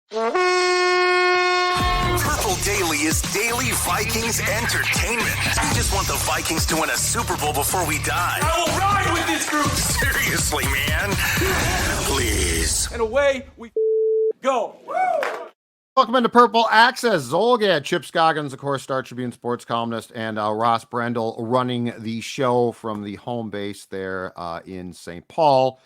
Purple Daily is daily Vikings entertainment. We just want the Vikings to win a Super Bowl before we die. I will ride with this group. Seriously, man. Please. And away we go. Welcome into Purple Access. Zulgad, Chip Scoggins, of course, Star Tribune sports columnist, and Ross Brendel running the show from the home base there in St. Paul.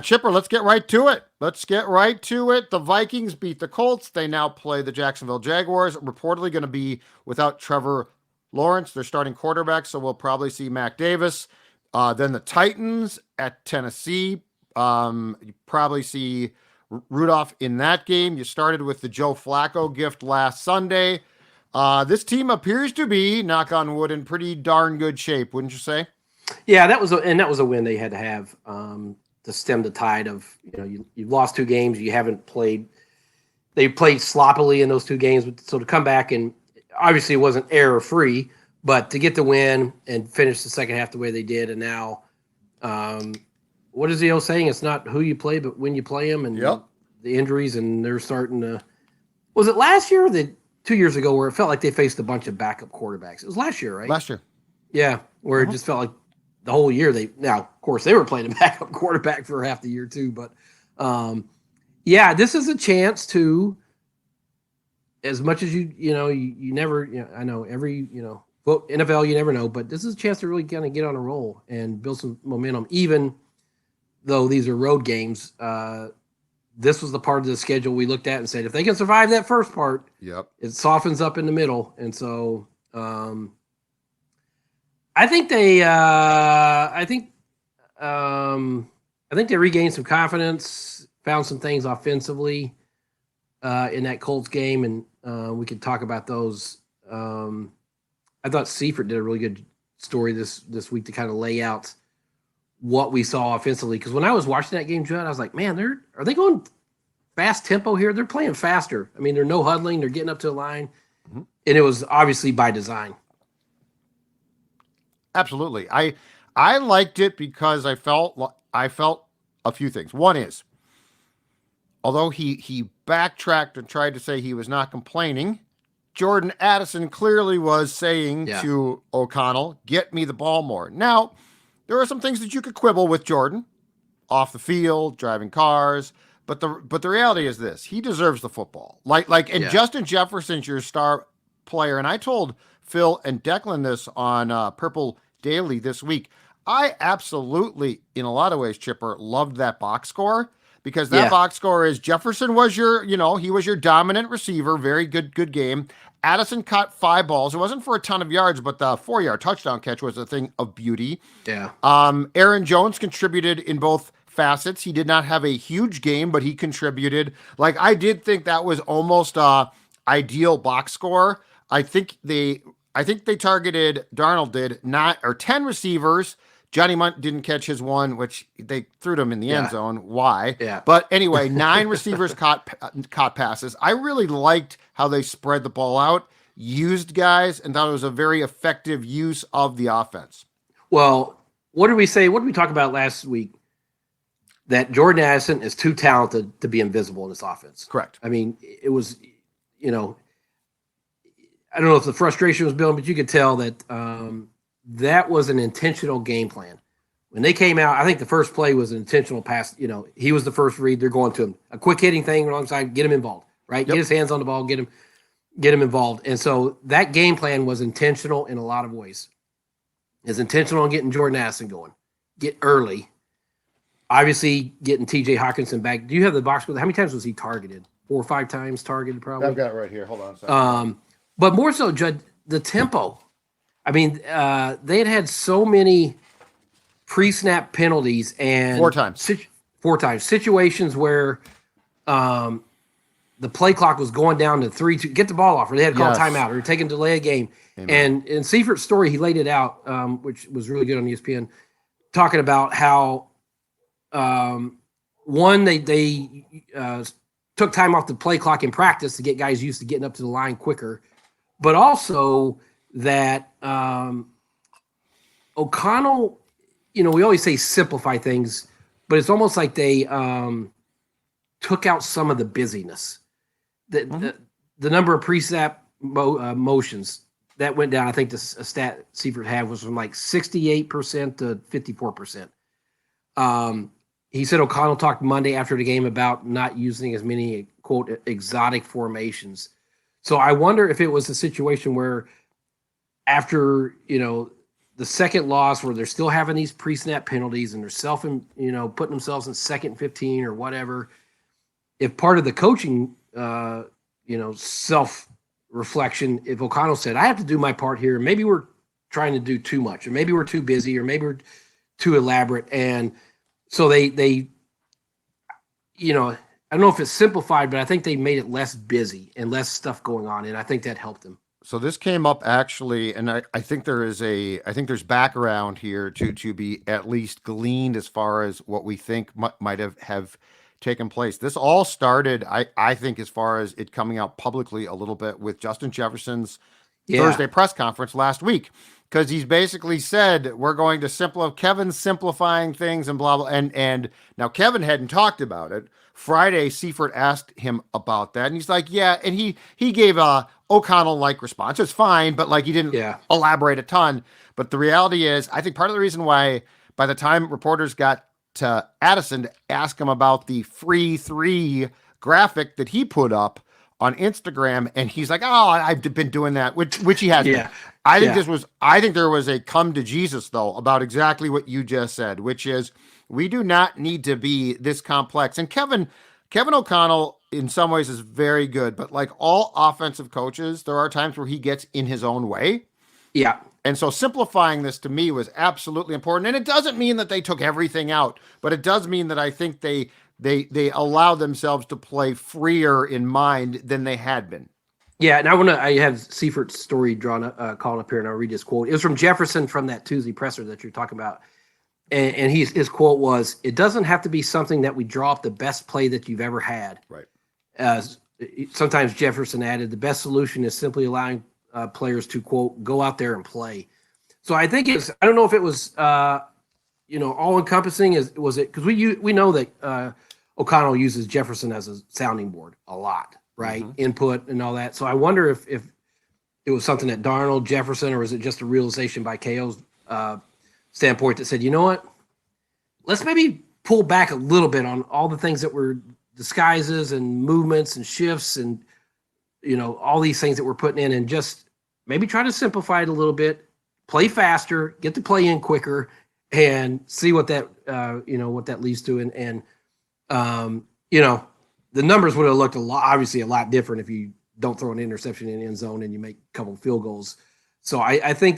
Chipper, let's get right to it. The Vikings beat the Colts. They now play the Jacksonville Jaguars. Reportedly going to be without Trevor Lawrence, their starting quarterback, so we'll probably see Mac Davis. Then the Titans at Tennessee. You probably see Rudolph in that game. You started with the Joe Flacco gift last Sunday. This team appears to be, knock on wood, in pretty darn good shape, wouldn't you say? Yeah, that was a win they had to have to stem the tide of, you've lost 2 games, you haven't played. They played sloppily in those 2 games, so to come back, and obviously it wasn't error free, but to get the win and finish the second half the way they did, and now, what is the old saying? It's not who you play, but when you play them, and the injuries, and they're starting to. Was it last year or 2 years ago where it felt like they faced a bunch of backup quarterbacks? It was last year, right? Last year. Yeah, where it just felt like the whole year now, of course, they were playing a backup quarterback for half the year too, but this is a chance to, as much as you never, I know every, NFL, you never know, but this is a chance to really kind of get on a roll and build some momentum, even though these are road games. This was the part of the schedule we looked at and said, if they can survive that first part, it softens up in the middle. And so, I think they regained some confidence, found some things offensively in that Colts game, and we could talk about those. I thought Seifert did a really good story this week to kind of lay out what we saw offensively. Because when I was watching that game, Judd, I was like, man, are they going fast tempo here? They're playing faster. I mean, they're no huddling. They're getting up to the line. Mm-hmm. And it was obviously by design. Absolutely. I liked it because I felt a few things. One is, although he backtracked and tried to say he was not complaining, Jordan Addison clearly was saying to O'Connell, get me the ball more. Now, there are some things that you could quibble with Jordan off the field, driving cars, but the reality is this: he deserves the football. Justin Jefferson's your star player, and I told Phil and Declan this on Purple Daily this week. I absolutely, in a lot of ways, Chipper, loved that box score, because that box score is Jefferson was he was your dominant receiver, very good game. Addison caught 5 balls. It wasn't for a ton of yards, but the 4-yard touchdown catch was a thing of beauty. Yeah. Aaron Jones contributed in both facets. He did not have a huge game, but he contributed. I did think that was almost a ideal box score. I think they targeted, Darnold did, 10 receivers. Johnny Munt didn't catch his one, which they threw to him in the end zone. Why? Yeah. But anyway, 9 receivers caught passes. I really liked how they spread the ball out, used guys, and thought it was a very effective use of the offense. Well, what did we say? What did we talk about last week? That Jordan Addison is too talented to be invisible in this offense. Correct. I mean, it was, I don't know if the frustration was building, but you could tell that that was an intentional game plan. When they came out, I think the first play was an intentional pass. He was the first read. They're going to him. A quick hitting thing alongside, get him involved, right? Yep. Get his hands on the ball, get him involved. And so that game plan was intentional in a lot of ways. It's intentional on getting Jordan Addison going. Get early. Obviously, getting TJ Hawkinson back. Do you have the box score? How many times was he targeted? 4 or 5 times targeted, probably? I've got it right here. Hold on a second. But more so, Judd, the tempo. I mean, they had so many pre-snap penalties and 4 times. 4 times. Situations where the play clock was going down to 3 to get the ball off, or they had to call timeout, or take a delay a game. Amen. And in Seifert's story, he laid it out, which was really good on ESPN, talking about how one, they took time off the play clock in practice to get guys used to getting up to the line quicker, but also that O'Connell, we always say simplify things, but it's almost like they took out some of the busyness. the number of pre-snap motions that went down. I think the stat Seifert had was from like 68% to 54%. He said O'Connell talked Monday after the game about not using as many, quote, exotic formations. So I wonder if it was a situation where after, the second loss where they're still having these pre-snap penalties and they're putting themselves in 2nd and 15 or whatever, if part of the coaching, self-reflection, if O'Connell said, I have to do my part here, maybe we're trying to do too much, or maybe we're too busy, or maybe we're too elaborate. And so they I don't know if it's simplified, but I think they made it less busy and less stuff going on. And I think that helped them. So this came up actually, and I think there's background here to be at least gleaned as far as what we think might have taken place. This all started, I think, as far as it coming out publicly a little bit with Justin Jefferson's Thursday press conference last week, because he's basically said we're going to Kevin's simplifying things and blah blah. And now Kevin hadn't talked about it. Friday, Seifert asked him about that, and he's like, yeah, and he gave a O'Connell-like response. It's fine, but like he didn't elaborate a ton. But the reality is, I think part of the reason why by the time reporters got to Addison to ask him about the free 3 graphic that he put up on Instagram, and he's like, oh, I've been doing that, which he has been. I think there was a come to Jesus though about exactly what you just said, which is we do not need to be this complex. And Kevin O'Connell in some ways is very good, but like all offensive coaches, there are times where he gets in his own way. Yeah. And so simplifying this to me was absolutely important. And it doesn't mean that they took everything out, but it does mean that I think they allowed themselves to play freer in mind than they had been. Yeah, and I have Seifert's story drawn calling up here, and I'll read his quote. It was from Jefferson from that Tuesday presser that you're talking about. And his quote was, "It doesn't have to be something that we draw up the best play that you've ever had." Right. Sometimes Jefferson added, "The best solution is simply allowing players to, quote, go out there and play." So I think I don't know if it was, all encompassing. Was it because we know that O'Connell uses Jefferson as a sounding board a lot, right? Mm-hmm. Input and all that. So I wonder if it was something that Darnold, Jefferson, or was it just a realization by KO's standpoint that said, you know what, let's maybe pull back a little bit on all the things that were disguises and movements and shifts and, all these things that we're putting in, and just maybe try to simplify it a little bit, play faster, get the play in quicker, and see what that, what that leads to. And the numbers would have looked obviously a lot different if you don't throw an interception in the end zone and you make a couple field goals. So I think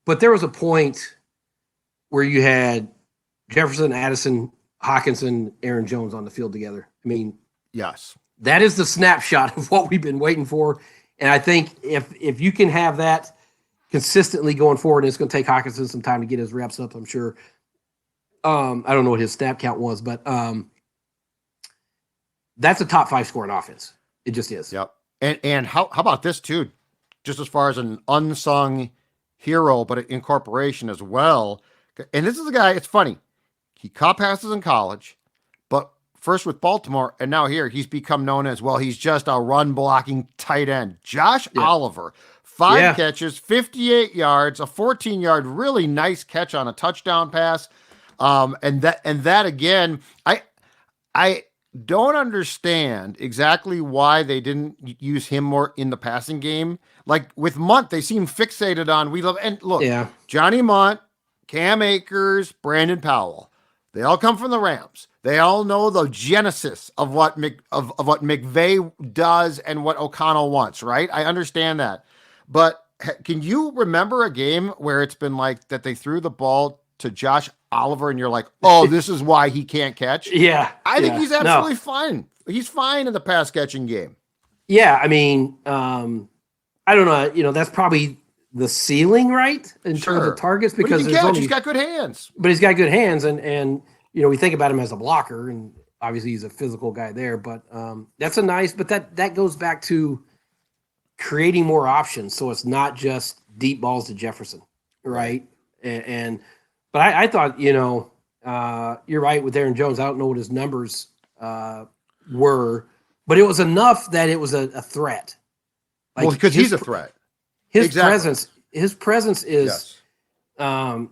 but there was a point where you had Jefferson, Addison, Hockenson, Aaron Jones on the field together. I mean, yes, that is the snapshot of what we've been waiting for. And I think if you can have that consistently going forward, and it's going to take Hockenson some time to get his reps up, I'm sure. I don't know what his snap count was, but that's a top 5 scoring offense. It just is. Yep. And how about this too? Just as far as an unsung hero, but an incorporation as well. And this is a guy, it's funny. He caught passes in college, but first with Baltimore, and now here he's become known as, well, he's just a run blocking tight end. Josh Oliver, 5 catches, 58 yards, a 14-yard, really nice catch on a touchdown pass. And that again, I don't understand exactly why they didn't use him more in the passing game. Like with Munt, they seem fixated on and look, Johnny Munt, Cam Akers, Brandon Powell, they all come from the Rams. They all know the genesis of what what McVay does and what O'Connell wants, right? I understand that. But can you remember a game where it's been like that they threw the ball to Josh Oliver and you're like, oh, this is why he can't catch? Yeah. I think he's absolutely fine. He's fine in the pass catching game. Yeah. I mean, I don't know. That's probably the ceiling, right? In terms of targets, because he's got good hands. But he's got good hands. And we think about him as a blocker, and obviously he's a physical guy there, but that's but that goes back to creating more options. So it's not just deep balls to Jefferson. Right. But I thought, you're right with Aaron Jones. I don't know what his numbers were, but it was enough that it was a threat. Well, because he's a threat. His Exactly. presence is, Yes.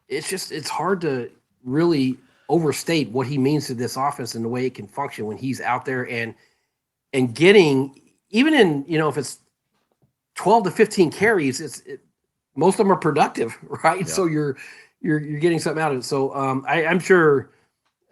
it's hard to really overstate what he means to this offense and the way it can function when he's out there and getting, even in, if it's 12 to 15 carries, most of them are productive, right? Yeah. So you're getting something out of it. So I'm sure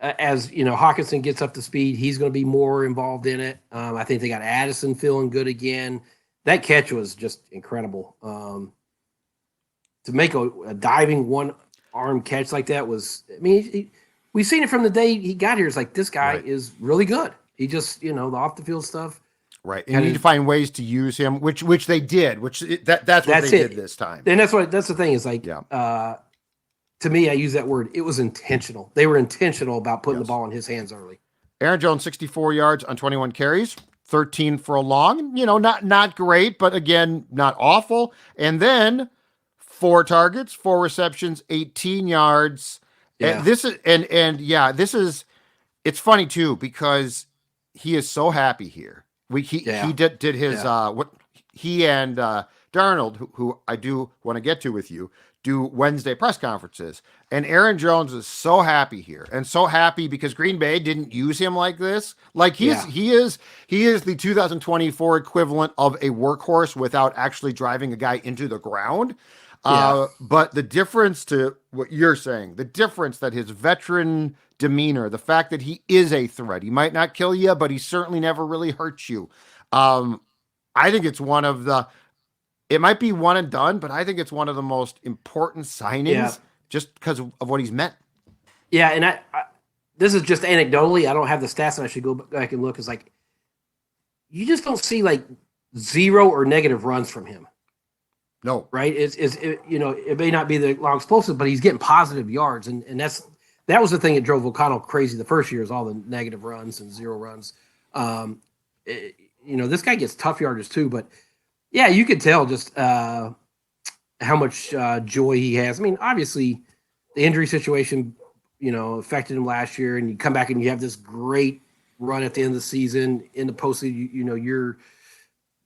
as Hawkinson gets up to speed, he's going to be more involved in it. I think they got Addison feeling good again. That catch was just incredible. To make a diving one arm catch like that was, we've seen it from the day he got here. It's like, this guy is really good. He just, the off the field stuff. Right. And you need to find ways to use him, which they did, that's what they did this time. And that's the thing is like, to me, I use that word. It was intentional. They were intentional about putting the ball in his hands early. Aaron Jones, 64 yards on 21 carries, 13 for a long, not great, but again, not awful. And then 4 targets, 4 receptions, 18 yards. Yeah. And this is, it's funny too, because he is so happy here. He did his, what he and Darnold, who I do want to get to with you, do Wednesday press conferences. And Aaron Jones is so happy here, and so happy because Green Bay didn't use him like this. Like he is the 2024 equivalent of a workhorse without actually driving a guy into the ground. But the difference to what you're saying, the difference that his veteran demeanor, the fact that he is a threat, he might not kill you, but he certainly never really hurts you. I think it's it might be one and done, but I think it's one of the most important signings just because of what he's meant. Yeah. And I this is just anecdotally, I don't have the stats and I should go back and look. It's like, you just don't see like 0 or negative runs from him. No. Right. It may not be the long explosive, but he's getting positive yards. And that was the thing that drove O'Connell crazy the first year, is all the negative runs and 0 runs. This guy gets tough yardage too, but yeah, you could tell just how much joy he has. Obviously the injury situation, affected him last year, and you come back and you have this great run at the end of the season in the postseason.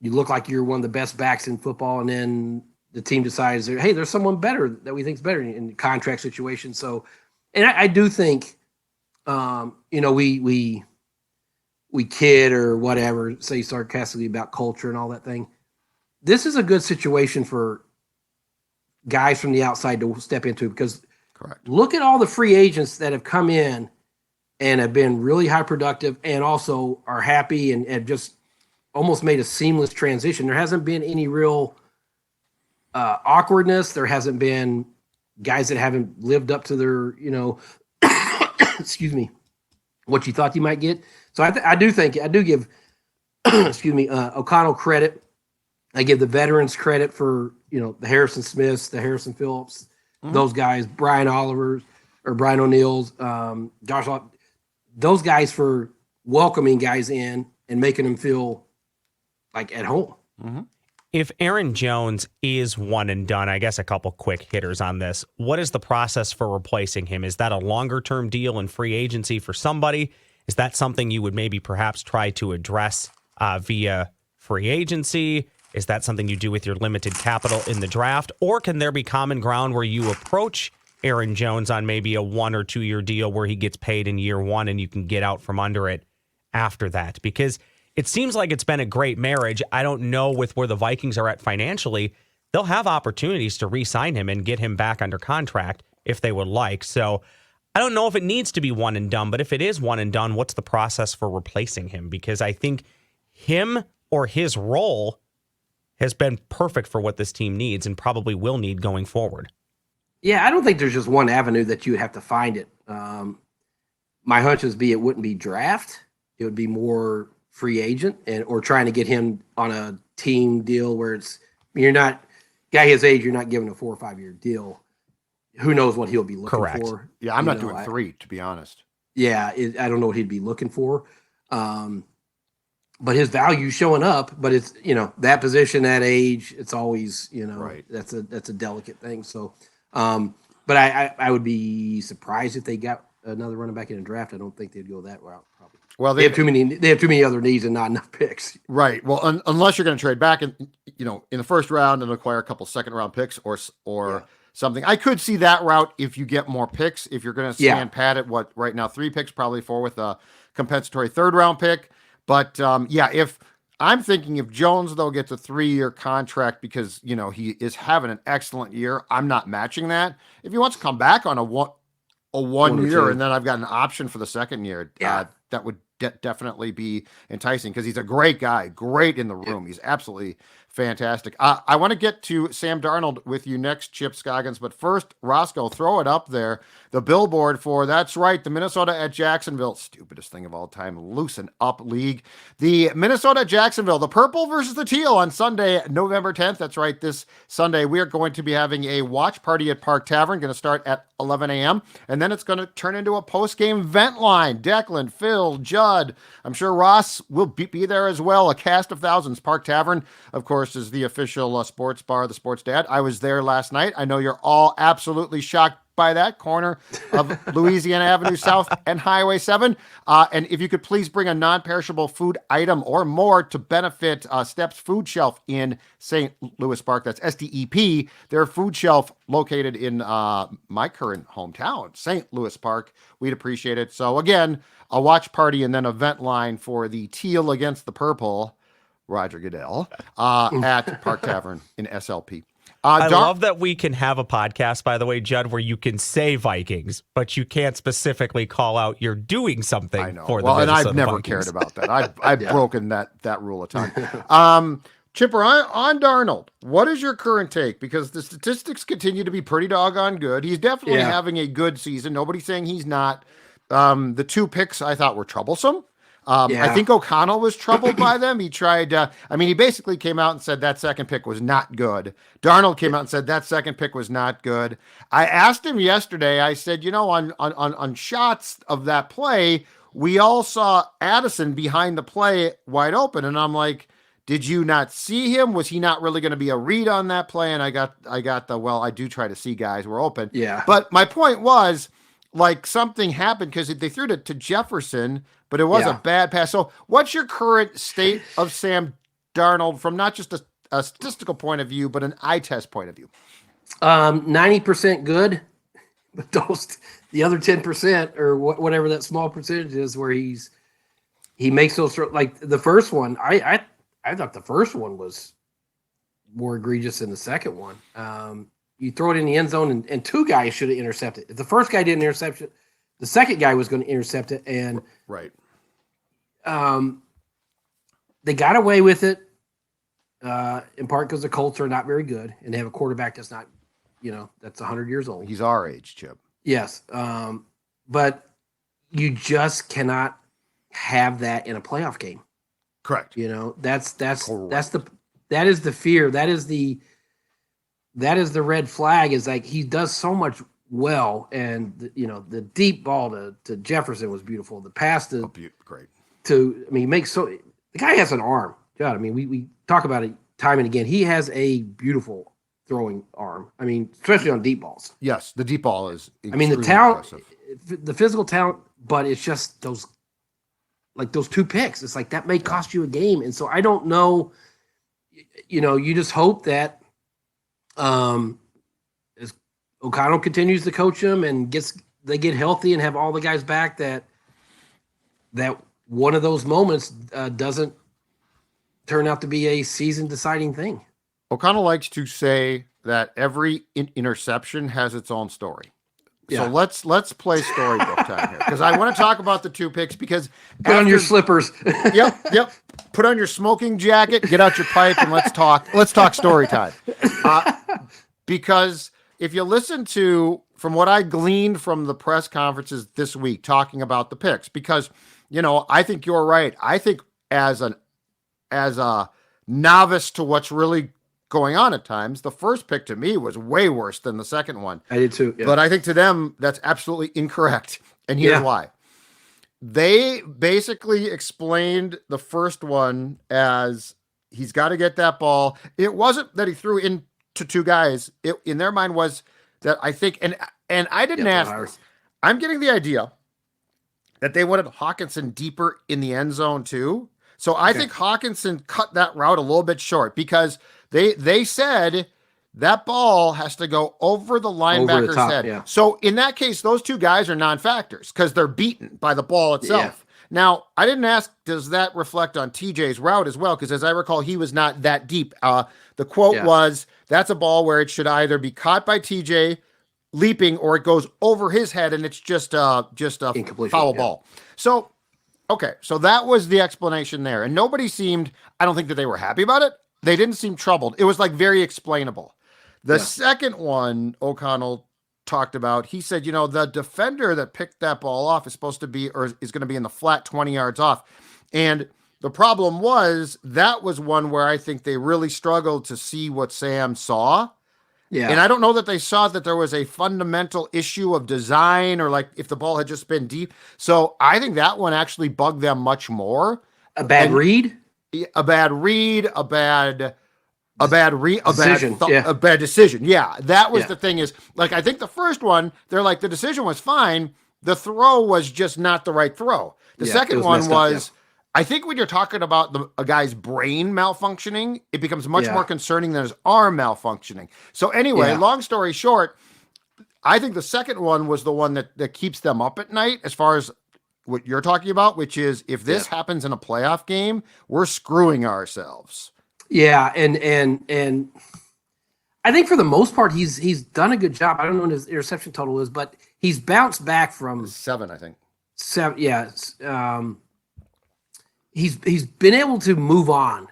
You look like you're one of the best backs in football, and then the team decides, hey, there's someone better that we think is better in the contract situation. So, and I do think, we kid or whatever, say sarcastically about culture and all that thing. This is a good situation for guys from the outside to step into, because look at all the free agents that have come in and have been really high productive and also are happy and have just almost made a seamless transition. There hasn't been any real awkwardness. There hasn't been guys that haven't lived up to their, excuse me, what you thought you might get. So I do give, O'Connell credit. I give the veterans credit for, the Harrison Smiths, the Harrison Phillips, those guys, Brian O'Neill's, Josh, those guys for welcoming guys in and making them feel like at home. Mm-hmm. If Aaron Jones is one and done, I guess a couple quick hitters on this. What is the process for replacing him? Is that a longer-term deal in free agency for somebody? Is that something you would maybe perhaps try to address via free agency? Is that something you do with your limited capital in the draft? Or can there be common ground where you approach Aaron Jones on maybe a 1 or 2 year deal where he gets paid in year 1 and you can get out from under it after that? Because it seems like it's been a great marriage. I don't know with where the Vikings are at financially. They'll have opportunities to re-sign him and get him back under contract if they would like. So I don't know if it needs to be one and done, but if it is one and done, what's the process for replacing him? Because I think him or his role has been perfect for what this team needs and probably will need going forward. Yeah, I don't think there's just one avenue that you would have to find it. My hunch is it wouldn't be draft. It would be more free agent or trying to get him on a team deal where you're not, guy his age, you're not giving a 4 or 5 year deal. Who knows what he'll be looking for. Yeah, I'm not doing 3, to be honest. Yeah, I don't know what he'd be looking for. But his value showing up, but it's, that position, that age, it's always, right. That's a delicate thing. So, but I would be surprised if they got another running back in a draft. I don't think they'd go that route probably. Well, They have too many other needs and not enough picks. Right. Well, unless you're going to trade back in the first round and acquire a couple second round picks or something. I could see that route if you get more picks. If you're going to stand pat at what right now 3 picks, probably 4 with a compensatory third round pick. But if I'm thinking if Jones though gets a 3-year contract because he is having an excellent year, I'm not matching that. If he wants to come back on a 1 year and then I've got an option for the second year, that would definitely be enticing because he's a great guy, great in the room. He's absolutely fantastic. I want to get to Sam Darnold with you next, Chip Scoggins, but first, Roscoe, throw it up there. The billboard for, that's right, the Minnesota at Jacksonville, stupidest thing of all time, loosen up league. The Minnesota at Jacksonville, the purple versus the teal on Sunday, November 10th. That's right, this Sunday, we are going to be having a watch party at Park Tavern, going to start at 11 a.m., and then it's going to turn into a post-game vent line. Declan, Phil, Judd, I'm sure Ross will be there as well. A cast of thousands. Park Tavern, of course, is the official sports bar, the Sports Dad. I was there last night. I know you're all absolutely shocked by that corner of Louisiana Avenue South and Highway 7. And if you could please bring a non-perishable food item or more to benefit Steps Food Shelf in St. Louis Park. That's STEP, their food shelf located in my current hometown, St. Louis Park. We'd appreciate it. So again, a watch party and then a vent line for the teal against the purple, Roger Goodell, at Park Tavern in SLP. I love that we can have a podcast, by the way, Judd, where you can say Vikings, but you can't specifically call out you're doing something for the Minnesota and I've never Vikings. cared about that. I've broken that rule a ton. Chipper, on Darnold, what is your current take? Because the statistics continue to be pretty doggone good. He's definitely having a good season. Nobody's saying he's not. The 2 picks I thought were troublesome. I think O'Connell was troubled by them. He tried, he basically came out and said that second pick was not good. Darnold came out and said that second pick was not good. I asked him yesterday, I said, on shots of that play, we all saw Addison behind the play wide open. And I'm like, did you not see him? Was he not really going to be a read on that play? And I got I do try to see guys, we're open. Yeah. But my point was, like, something happened because they threw it to Jefferson, but it was a bad pass. So what's your current state of Sam Darnold from not just a statistical point of view, but an eye test point of view? 90% good, but the other 10% or whatever that small percentage is where he makes those, like the first one, I thought the first one was more egregious than the second one. You throw it in the end zone, and 2 guys should have intercepted. If the first guy didn't intercept it, the second guy was going to intercept it, and right. They got away with it in part because the Colts are not very good, and they have a quarterback that's not, that's 100 years old. He's our age, Chip. Yes, but you just cannot have that in a playoff game. Correct. That is the fear. That is the red flag, is like he does so much well. And, the deep ball to Jefferson was beautiful. The pass great. He makes the guy has an arm. God, we talk about it time and again. He has a beautiful throwing arm. Especially on deep balls. Yes, the deep ball is the talent, the physical talent, but it's just those 2 picks. It's like that may cost you a game. And so I don't know, you just hope that as O'Connell continues to coach them and they get healthy and have all the guys back, that one of those moments doesn't turn out to be a season deciding thing. O'Connell likes to say that every interception has its own story. So let's play storybook time here, because I want to talk about the 2 picks. Because put on your slippers. Yep. Put on your smoking jacket, get out your pipe, and let's talk story time. Because if you listen to, from what I gleaned from the press conferences this week talking about the picks, because I think you're right. I think as a novice to what's really going on at times, the first pick to me was way worse than the second one. I did too. Yeah. But I think to them, that's absolutely incorrect. And here's why. They basically explained the first one as he's got to get that ball. It wasn't that he threw into 2 guys. It, in their mind, was that I think, and I didn't ask this. I'm getting the idea that they wanted Hawkinson deeper in the end zone too. So I think Hawkinson cut that route a little bit short because they said that ball has to go over the linebacker's head. Yeah. So in that case, those two guys are non-factors because they're beaten by the ball itself. Yeah. Now, I didn't ask, does that reflect on TJ's route as well? Because as I recall, he was not that deep. The quote was, that's a ball where it should either be caught by TJ leaping or it goes over his head and it's just a foul ball. So, okay, so that was the explanation there. And nobody seemed, I don't think that they were happy about it. They didn't seem troubled. It was like very explainable. The second one O'Connell talked about, he said, the defender that picked that ball off is supposed to be, or is going to be in the flat 20 yards off. And the problem was that was one where I think they really struggled to see what Sam saw. Yeah. And I don't know that they saw that there was a fundamental issue of design or like if the ball had just been deep. So I think that one actually bugged them much more. A bad read? A bad decision. Yeah. That was the thing is like, I think the first one, they're like, the decision was fine. The throw was just not the right throw. The second one was, I think when you're talking about a guy's brain malfunctioning, it becomes much more concerning than his arm malfunctioning. So anyway, long story short, I think the second one was the one that keeps them up at night as far as what you're talking about, which is if this happens in a playoff game, we're screwing ourselves. Yeah, and I think for the most part he's done a good job. I don't know what his interception total is, but he's bounced back from 7, I think. 7, yeah. He's been able to move on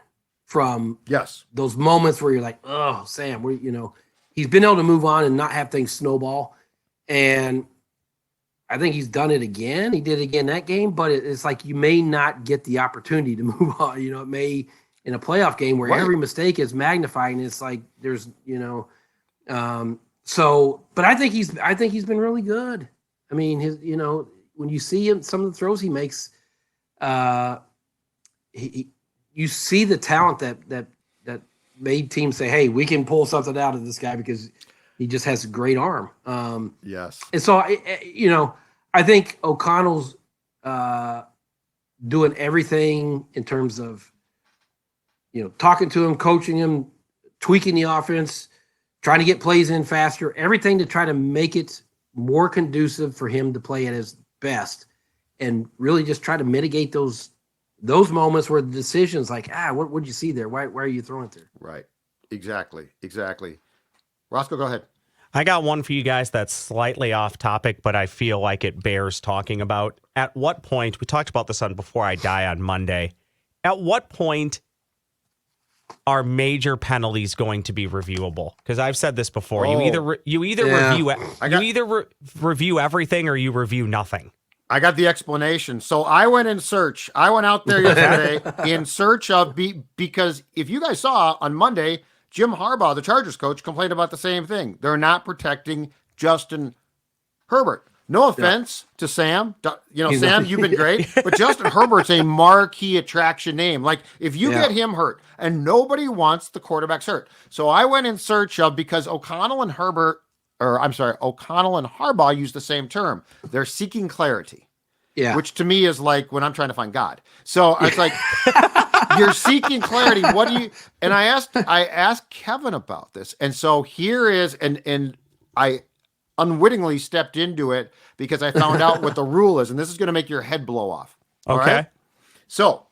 from those moments where you're like, oh, Sam, he's been able to move on and not have things snowball. And I think he's done it again. He did it again that game, but it's like you may not get the opportunity to move on. It may in a playoff game where every mistake is magnified and it's like there's, but I think he's been really good. I mean, when you see him, some of the throws he makes, you see the talent that made teams say, hey, we can pull something out of this guy because he just has a great arm. Yes. And so, I think O'Connell's doing everything in terms of, talking to him, coaching him, tweaking the offense, trying to get plays in faster, everything to try to make it more conducive for him to play at his best and really just try to mitigate those moments where the decision's like, what'd you see there? Why are you throwing it there? Right. Exactly. Roscoe, go ahead. I got one for you guys that's slightly off topic, but I feel like it bears talking about. At what point, we talked about this on Before I Die on Monday, at what point are major penalties going to be reviewable? Because I've said this before. You either review everything or you review nothing. I got the explanation. So I went out there yesterday in search of because if you guys saw on Monday, Jim Harbaugh, the Chargers coach, complained about the same thing. They're not protecting Justin Herbert. No offense to Sam. Sam, you've been great. But Justin Herbert's a marquee attraction name. Like, if you get him hurt, and nobody wants the quarterbacks hurt. So I went in search of, because O'Connell and Harbaugh use the same term. They're seeking clarity. Yeah. Which to me is like when I'm trying to find God. So I was like, you're seeking clarity. What do you, and I asked Kevin about this. And so here is, and I unwittingly stepped into it because I found out what the rule is, and this is going to make your head blow off. All right? So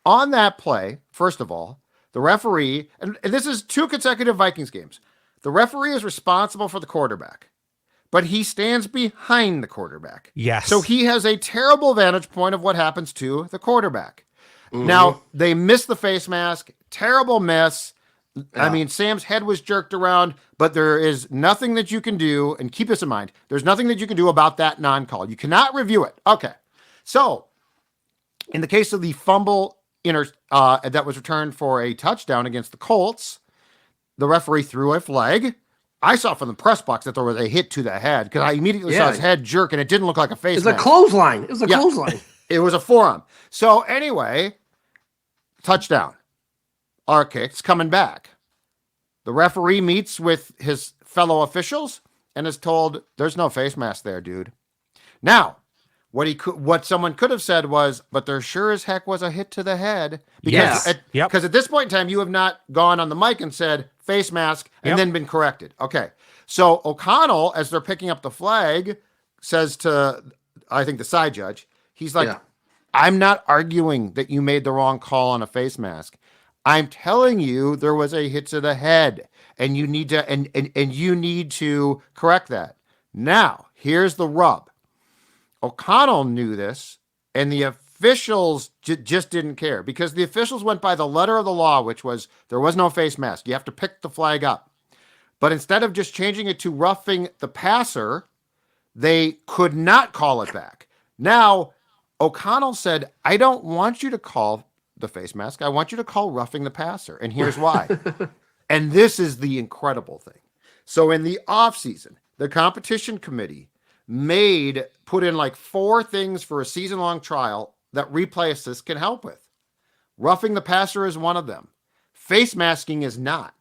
on that play, first of all, the referee, and this is 2 consecutive Vikings games, the referee is responsible for the quarterback, but he stands behind the quarterback. Yes. So he has a terrible vantage point of what happens to the quarterback. Mm-hmm. Now, they missed the face mask, terrible miss. Yeah. I mean, Sam's head was jerked around, but there is nothing that you can do, and keep this in mind, there's nothing that you can do about that non-call. You cannot review it. Okay. So, in the case of the fumble that was returned for a touchdown against the Colts, the referee threw a flag. I saw from the press box that there was a hit to the head because I immediately saw his head jerk, and it didn't look like a face mask. It was a clothesline. It was a clothesline. It was a forearm. So, anyway, touchdown. Our kick's coming back. The referee meets with his fellow officials and is told, there's no face mask there, dude. Now, What someone could have said was, but there sure as heck was a hit to the head. Yes. Because at this point in time, you have not gone on the mic and said face mask and then been corrected. Okay. So O'Connell, as they're picking up the flag, says to, I think, the side judge, he's like, I'm not arguing that you made the wrong call on a face mask. I'm telling you there was a hit to the head and you need to, and you need to correct that. Now, here's the rub. O'Connell knew this, and the officials just didn't care because the officials went by the letter of the law, which was there was no face mask. You have to pick the flag up. But instead of just changing it to roughing the passer, they could not call it back. Now, O'Connell said, I don't want you to call the face mask. I want you to call roughing the passer. And here's why. And this is the incredible thing. So in the offseason, the competition committee put in like 4 things for a season-long trial that replay assists can help with. Roughing the passer is one of them. Face masking is not.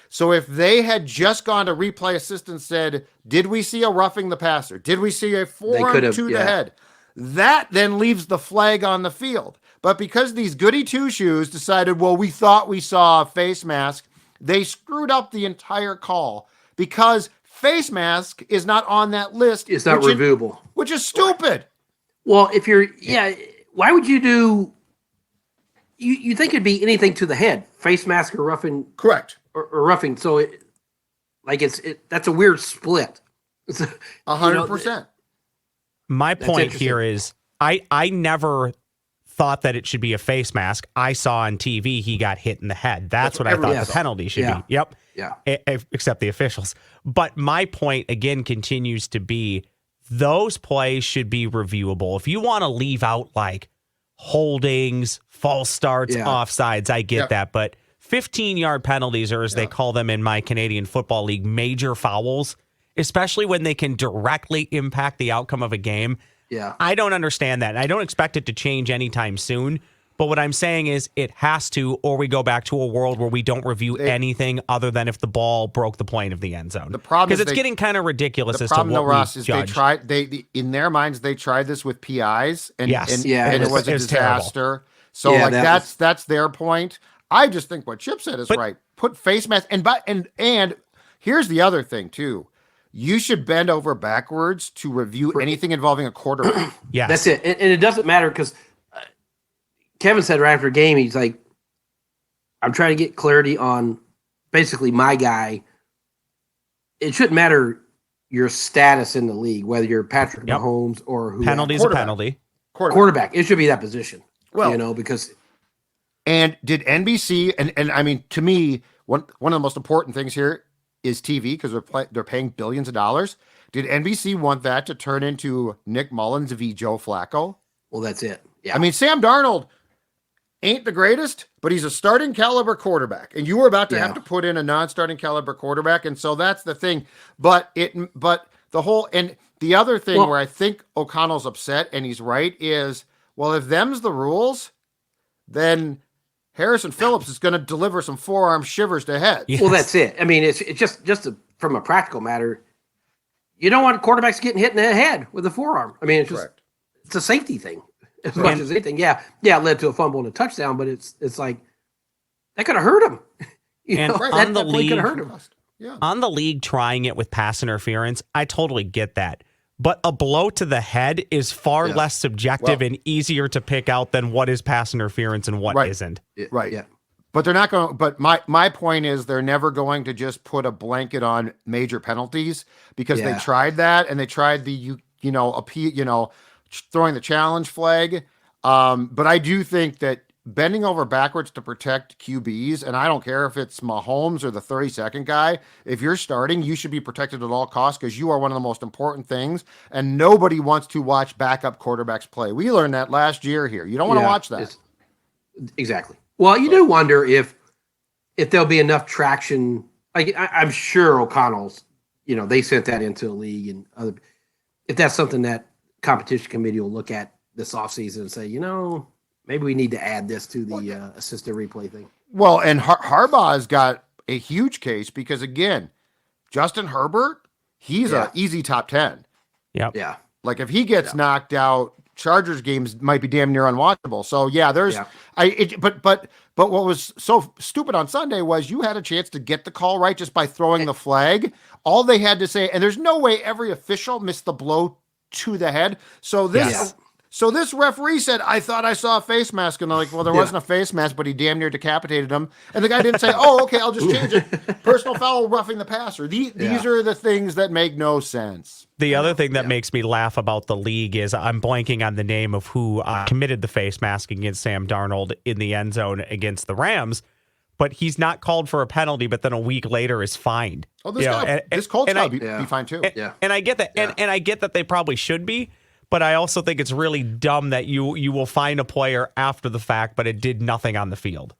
So if they had just gone to replay assist and said, did we see a roughing the passer? Did we see a forearm to the head? That then leaves the flag on the field. But because these goody two-shoes decided, well, we thought we saw a face mask, they screwed up the entire call because face mask is not on that list. It's not reviewable. Which is stupid. Well, if you're, why would you do, you think it'd be anything to the head, face mask or roughing. Correct. Or roughing. So that's a weird split. 100%. My point here is I never thought that it should be a face mask. I saw on TV he got hit in the head. That's what I thought the penalty should be. Yep. Yeah. Except the officials. But my point again continues to be those plays should be reviewable. If you want to leave out like holdings, false starts, offsides, I get that. But 15-yard penalties, or as they call them in my Canadian Football League, major fouls, especially when they can directly impact the outcome of a game. Yeah. I don't understand that. I don't expect it to change anytime soon. But what I'm saying is it has to, or we go back to a world where we don't review anything other than if the ball broke the plane of the end zone. The problem because it's getting kind of ridiculous as to what Ross, we is judge. in their minds they tried this with PIs and it was a disaster. Terrible. So that's their point. I just think what Chip said is right. Put face mask and here's the other thing too. You should bend over backwards to review anything involving a quarterback. Yes. That's it. And it doesn't matter because Kevin said right after a game, he's like, I'm trying to get clarity on basically my guy. It shouldn't matter your status in the league, whether you're Patrick Mahomes or who. Penalty's a penalty. Quarterback. It should be that position. Well, because. And did NBC, and I mean, to me, one of the most important things here is TV because they're paying billions of dollars. Did NBC want that to turn into Nick Mullins v. Joe Flacco? Well, that's it. Yeah. I mean, Sam Darnold ain't the greatest, but he's a starting caliber quarterback. And you were about to have to put in a non-starting caliber quarterback. And so that's the thing. But the whole, and the other thing where I think O'Connell's upset and he's right is, well, if them's the rules, then Harrison Phillips is going to deliver some forearm shivers to head. Yes. Well, that's it. I mean, it's just from a practical matter. You don't want quarterbacks getting hit in the head with a forearm. I mean, it's a safety thing as much as anything. Yeah, it led to a fumble and a touchdown, but it's like that could have hurt him. On the league, could have hurt him. Yeah. On the league trying it with pass interference, I totally get that. But a blow to the head is far less subjective and easier to pick out than what is pass interference and what isn't. Right. Yeah. But they're not going. But my point is they're never going to just put a blanket on major penalties because they tried that and they tried the throwing the challenge flag. But I do think that bending over backwards to protect QBs, and I don't care if it's Mahomes or the 32nd guy, if you're starting, you should be protected at all costs because you are one of the most important things, and nobody wants to watch backup quarterbacks play. We learned that last year here. You don't want to watch that. Exactly. Well, you do wonder if there'll be enough traction. Like I'm sure O'Connell's, they sent that into the league and other. If that's something that competition committee will look at this offseason and say, maybe we need to add this to the assistant replay thing. Well, and Harbaugh's got a huge case because, again, Justin Herbert, he's an easy top 10. Yep. Yeah. Like if he gets knocked out, Chargers games might be damn near unwatchable. So yeah, but what was so stupid on Sunday was you had a chance to get the call right just by throwing the flag. All they had to say, and there's no way every official missed the blow to the head. So this referee said, I thought I saw a face mask. And they're like, well, there wasn't a face mask, but he damn near decapitated him. And the guy didn't say, oh, okay, I'll just change it. Personal foul, roughing the passer. These are the things that make no sense. The other thing that makes me laugh about the league is I'm blanking on the name of who committed the face mask against Sam Darnold in the end zone against the Rams, but he's not called for a penalty, but then a week later is fined. Oh, this Colts guy be fine too. And I get that. And I get that they probably should be. But I also think it's really dumb that you will fine a player after the fact, but it did nothing on the field.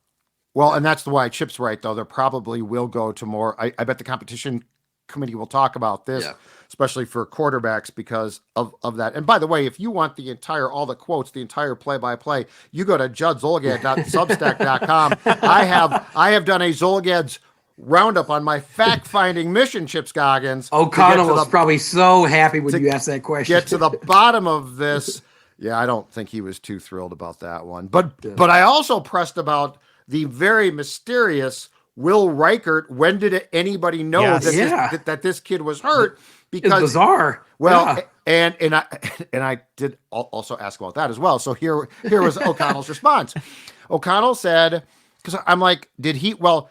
Well, and that's why Chip's right, though. There probably will go to more. I bet the competition committee will talk about this, especially for quarterbacks because of that. And by the way, if you want all the quotes, the entire play-by-play, you go to judzulgad.substack.com. I have done a Zulgad's roundup on my fact-finding mission, Chip Scoggins. O'Connell was probably so happy when you asked that question. Get to the bottom of this. Yeah, I don't think he was too thrilled about that one. But I also pressed about the very mysterious Will Reichert. When did anybody know that this kid was hurt? Because it's bizarre. Well, and I did also ask about that as well. So here was O'Connell's response. O'Connell said, because I'm like, did he? Well,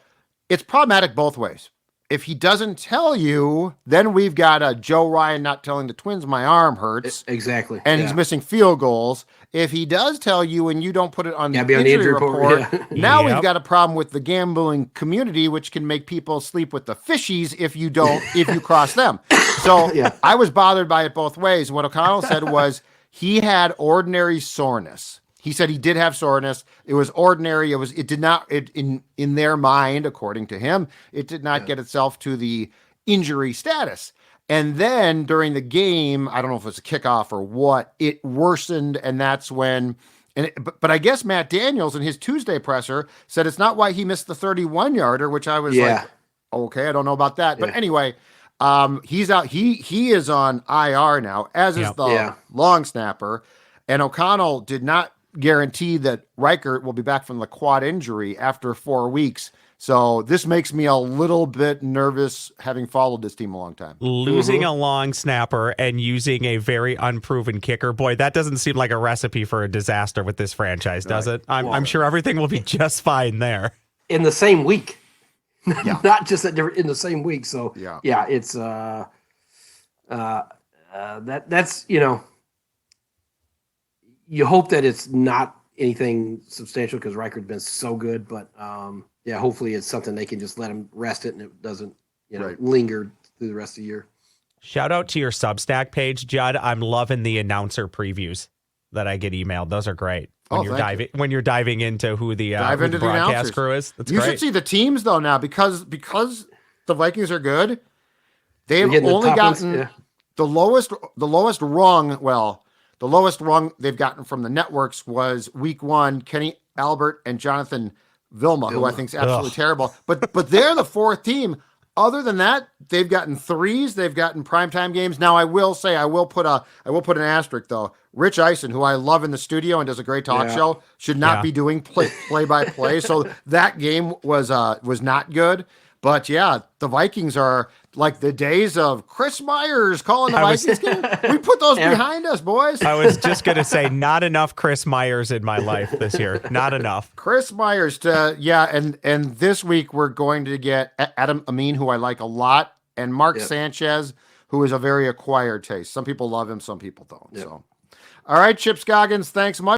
it's problematic both ways. If he doesn't tell you, then we've got a Joe Ryan not telling the Twins my arm hurts. Exactly. And he's missing field goals. If he does tell you and you don't put it on the injury report, now we've got a problem with the gambling community, which can make people sleep with the fishies if you cross them. So I was bothered by it both ways. What O'Connell said was he had ordinary soreness. He said he did have soreness. It was ordinary. In their mind, according to him, it did not get itself to the injury status. And then during the game, I don't know if it was a kickoff or what, it worsened. And that's when, but I guess Matt Daniels in his Tuesday presser said it's not why he missed the 31-yarder, which I was like, okay, I don't know about that. But anyway, he's out. He is on IR now, as is the long snapper. And O'Connell did not guarantee that Reichert will be back from the quad injury after 4 weeks. So this makes me a little bit nervous having followed this team a long time. Losing a long snapper and using a very unproven kicker. Boy, that doesn't seem like a recipe for a disaster with this franchise, does it? I'm sure everything will be just fine there. In the same week. Not just in the same week. So it's that's you hope that it's not anything substantial because Reichert's been so good, but hopefully it's something they can just let him rest it and it doesn't linger through the rest of the year. Shout out to your Substack page, Judd. I'm loving the announcer previews that I get emailed. Those are great. When you're diving into who the broadcast crew is. That's great. You should see the teams though now because the Vikings are good. They've only gotten the lowest rung. Well, the lowest rung they've gotten from the networks was week 1, Kenny Albert and Jonathan Vilma, who I think is absolutely terrible. But they're the 4th team. Other than that, they've gotten 3s. They've gotten primetime games. Now, I will say, I will put an asterisk though. Rich Eisen, who I love in the studio and does a great talk show, should not be doing play by play. So that game was not good. But yeah, the Vikings are like the days of Chris Myers calling the Vikings game. We put those behind us, boys. I was just going to say, not enough Chris Myers in my life this year. Not enough. Chris Myers, and this week we're going to get Adam Amin, who I like a lot, and Mark Sanchez, who is a very acquired taste. Some people love him, some people don't. So, all right, Chip Scoggins, thanks much.